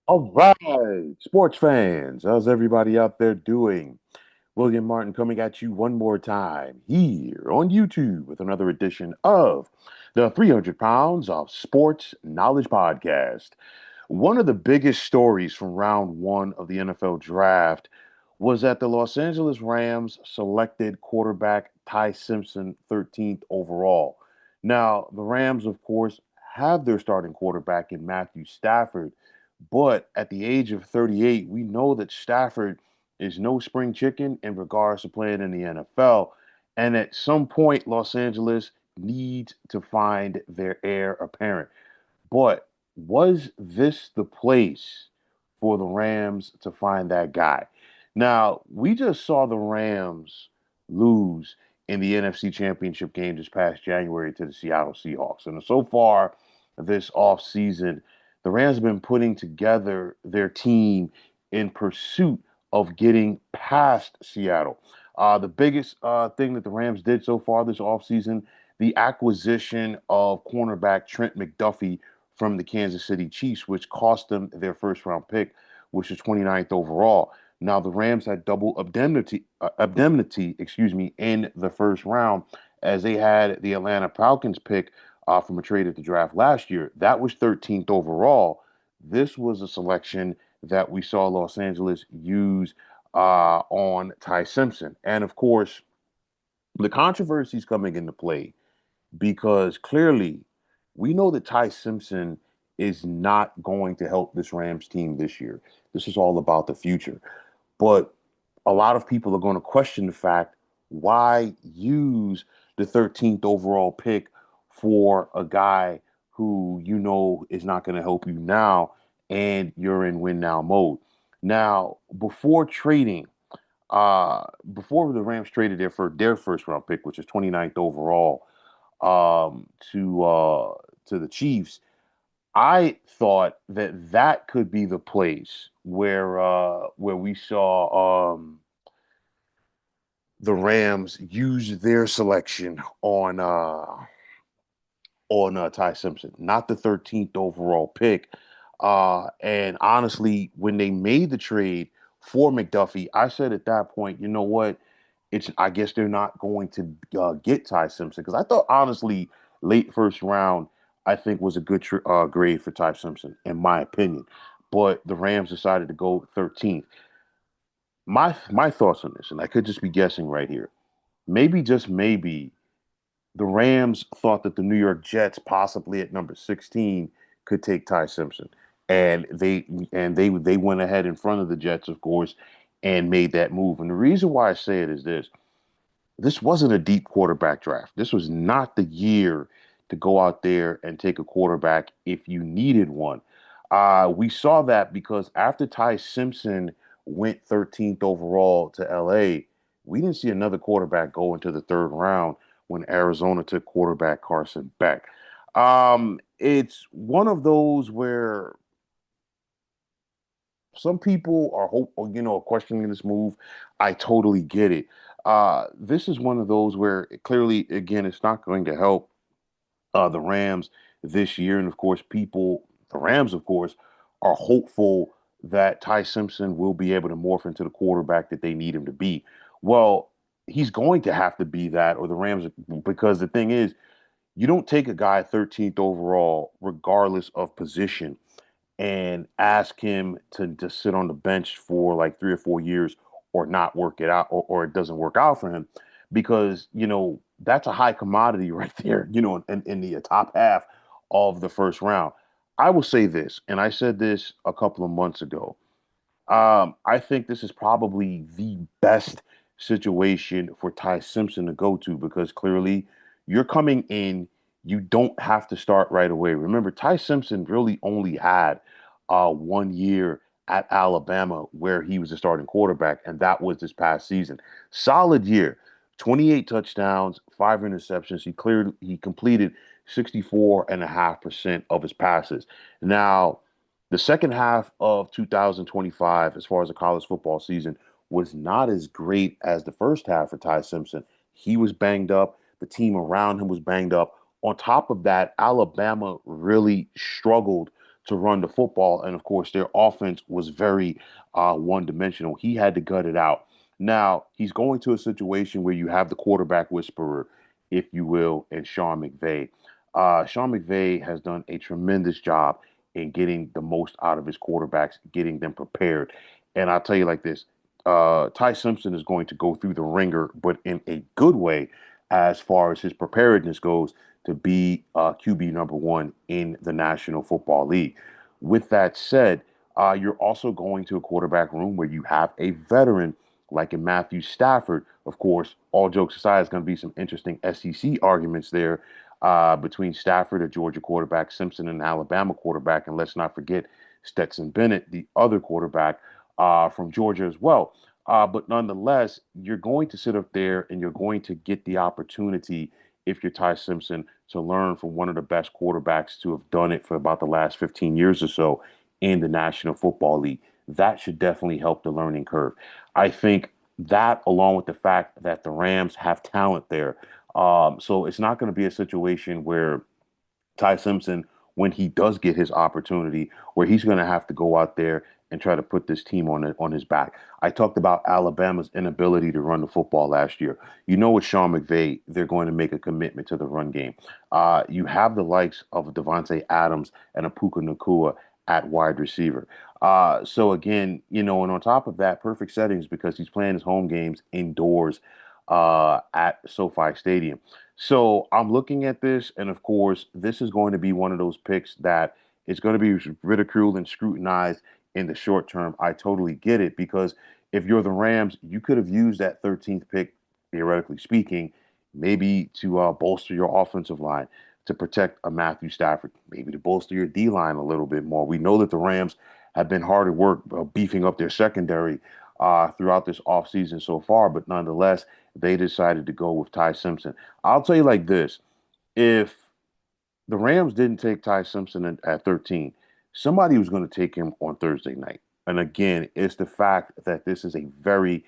All right, sports fans, how's everybody out there doing? William Martin coming at you one more time here on YouTube with another edition of the 300 Pounds of Sports Knowledge Podcast. One of the biggest stories from round one of the NFL draft was that the Los Angeles Rams selected quarterback Ty Simpson 13th overall. Now, the Rams, of course, have their starting quarterback in Matthew Stafford, but at the age of 38, we know that Stafford is no spring chicken in regards to playing in the NFL. And at some point, Los Angeles needs to find their heir apparent. But was this the place for the Rams to find that guy? Now, we just saw the Rams lose in the NFC Championship game this past January to the Seattle Seahawks. And so far this offseason, the Rams have been putting together their team in pursuit of getting past Seattle. The biggest thing that the Rams did so far this offseason, the acquisition of cornerback Trent McDuffie from the Kansas City Chiefs, which cost them their first round pick, which is 29th overall. Now the Rams had double indemnity, in the first round, as they had the Atlanta Falcons pick from a trade at the draft last year. That was 13th overall. This was a selection that we saw Los Angeles use on Ty Simpson, and of course, the controversies coming into play because clearly we know that Ty Simpson is not going to help this Rams team this year. This is all about the future. But a lot of people are going to question the fact why use the 13th overall pick for a guy who you know is not going to help you now and you're in win now mode. Now, before the Rams traded their first round pick, which is 29th overall, um, to uh, to the Chiefs, I thought that that could be the place where we saw the Rams use their selection on Ty Simpson, not the 13th overall pick. And honestly, when they made the trade for McDuffie, I said at that point, you know what? It's I guess they're not going to get Ty Simpson because I thought honestly late first round I think was a good grade for Ty Simpson in my opinion, but the Rams decided to go 13th. My thoughts on this, and I could just be guessing right here. Maybe just maybe the Rams thought that the New York Jets, possibly at number 16, could take Ty Simpson, and they went ahead in front of the Jets, of course, and made that move. And the reason why I say it is this wasn't a deep quarterback draft. This was not the year to go out there and take a quarterback if you needed one. We saw that because after Ty Simpson went 13th overall to LA, we didn't see another quarterback go into the third round when Arizona took quarterback Carson Beck. It's one of those where some people are questioning this move. I totally get it. This is one of those where clearly, again, it's not going to help the Rams this year. And of course, the Rams, of course, are hopeful that Ty Simpson will be able to morph into the quarterback that they need him to be. Well, he's going to have to be that, or the Rams, because the thing is, you don't take a guy 13th overall, regardless of position, and ask him to just sit on the bench for like 3 or 4 years or not work it out or it doesn't work out for him because that's a high commodity right there in the top half of the first round. I will say this, and I said this a couple of months ago. I think this is probably the best situation for Ty Simpson to go to because clearly you're coming in, you don't have to start right away. Remember, Ty Simpson really only had 1 year at Alabama where he was a starting quarterback, and that was this past season. Solid year, 28 touchdowns, 5 interceptions. He completed 64.5% of his passes. Now, the second half of 2025, as far as the college football season, was not as great as the first half for Ty Simpson. He was banged up. The team around him was banged up. On top of that, Alabama really struggled to run the football. And of course, their offense was very one dimensional. He had to gut it out. Now, he's going to a situation where you have the quarterback whisperer, if you will, and Sean McVay. Sean McVay has done a tremendous job in getting the most out of his quarterbacks, getting them prepared. And I'll tell you like this, Ty Simpson is going to go through the ringer, but in a good way as far as his preparedness goes to be QB number one in the National Football League. With that said, you're also going to a quarterback room where you have a veteran like in Matthew Stafford. Of course, all jokes aside, it's going to be some interesting SEC arguments there between Stafford, a Georgia quarterback, Simpson, an Alabama quarterback, and let's not forget Stetson Bennett, the other quarterback from Georgia as well. But nonetheless, you're going to sit up there and you're going to get the opportunity, if you're Ty Simpson, to learn from one of the best quarterbacks to have done it for about the last 15 years or so in the National Football League. That should definitely help the learning curve. I think that, along with the fact that the Rams have talent there, so it's not going to be a situation where Ty Simpson, when he does get his opportunity, where he's going to have to go out there and try to put this team on his back. I talked about Alabama's inability to run the football last year. You know, with Sean McVay, they're going to make a commitment to the run game. You have the likes of Devontae Adams and Puka Nacua at wide receiver. So again, you know, and on top of that, perfect settings because he's playing his home games indoors at SoFi Stadium. So I'm looking at this, and of course, this is going to be one of those picks that is going to be ridiculed and scrutinized in the short term. I totally get it because if you're the Rams, you could have used that 13th pick, theoretically speaking, maybe to bolster your offensive line, to protect a Matthew Stafford, maybe to bolster your D line a little bit more. We know that the Rams have been hard at work beefing up their secondary throughout this offseason so far, but nonetheless, they decided to go with Ty Simpson. I'll tell you like this, if the Rams didn't take Ty Simpson at 13, somebody was going to take him on Thursday night. And again, it's the fact that this is a very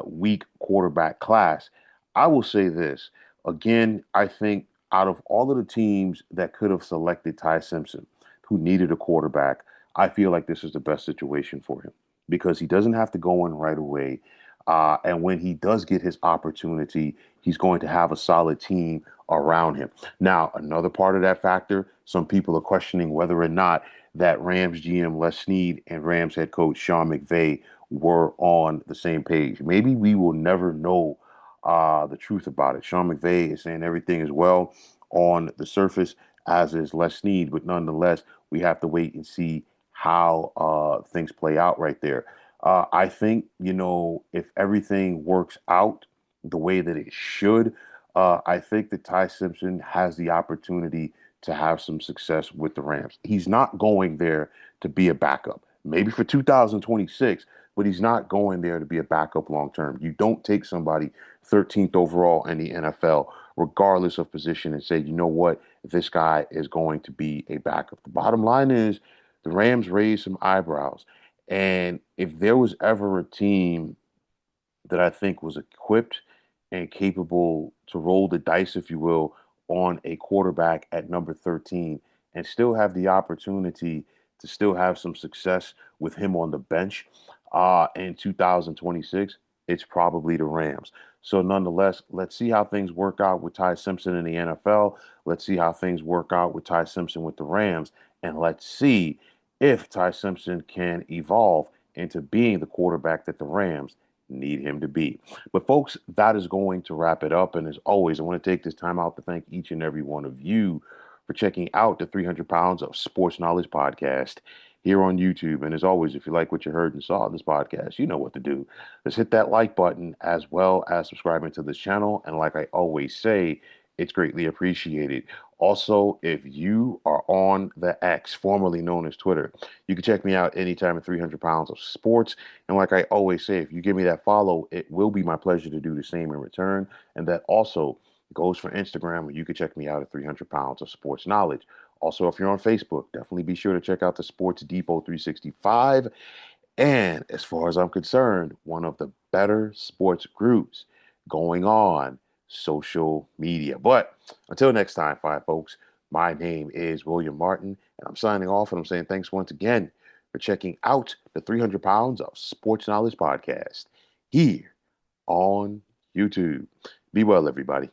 weak quarterback class. I will say this again, I think out of all of the teams that could have selected Ty Simpson, who needed a quarterback, I feel like this is the best situation for him because he doesn't have to go in right away. And when he does get his opportunity, he's going to have a solid team around him. Now, another part of that factor, some people are questioning whether or not that Rams GM Les Snead and Rams head coach Sean McVay were on the same page. Maybe we will never know the truth about it. Sean McVay is saying everything is well on the surface, as is Les Snead, but nonetheless, we have to wait and see how things play out right there. I think, you know, if everything works out the way that it should, I think that Ty Simpson has the opportunity to have some success with the Rams. He's not going there to be a backup, maybe for 2026, but he's not going there to be a backup long term. You don't take somebody 13th overall in the NFL, regardless of position, and say, you know what, this guy is going to be a backup. The bottom line is the Rams raised some eyebrows. And if there was ever a team that I think was equipped and capable to roll the dice, if you will, on a quarterback at number 13 and still have the opportunity to still have some success with him on the bench in 2026, it's probably the Rams. So, nonetheless, let's see how things work out with Ty Simpson in the NFL. Let's see how things work out with Ty Simpson with the Rams. And let's see if Ty Simpson can evolve into being the quarterback that the Rams need him to be. But folks, that is going to wrap it up. And as always, I want to take this time out to thank each and every one of you for checking out the 300 Pounds of Sports Knowledge podcast here on YouTube. And as always, if you like what you heard and saw in this podcast, you know what to do. Just hit that like button as well as subscribing to this channel. And like I always say, it's greatly appreciated. Also, if you are on the X, formerly known as Twitter, you can check me out anytime at 300 Pounds of Sports. And like I always say, if you give me that follow, it will be my pleasure to do the same in return. And that also goes for Instagram, where you can check me out at 300 Pounds of Sports Knowledge. Also, if you're on Facebook, definitely be sure to check out the Sports Depot 365. And as far as I'm concerned, one of the better sports groups going on social media. But until next time, fine folks, My name is William Martin, and I'm signing off, and I'm saying thanks once again for checking out the 300 Pounds of Sports Knowledge podcast here on YouTube. Be well, everybody.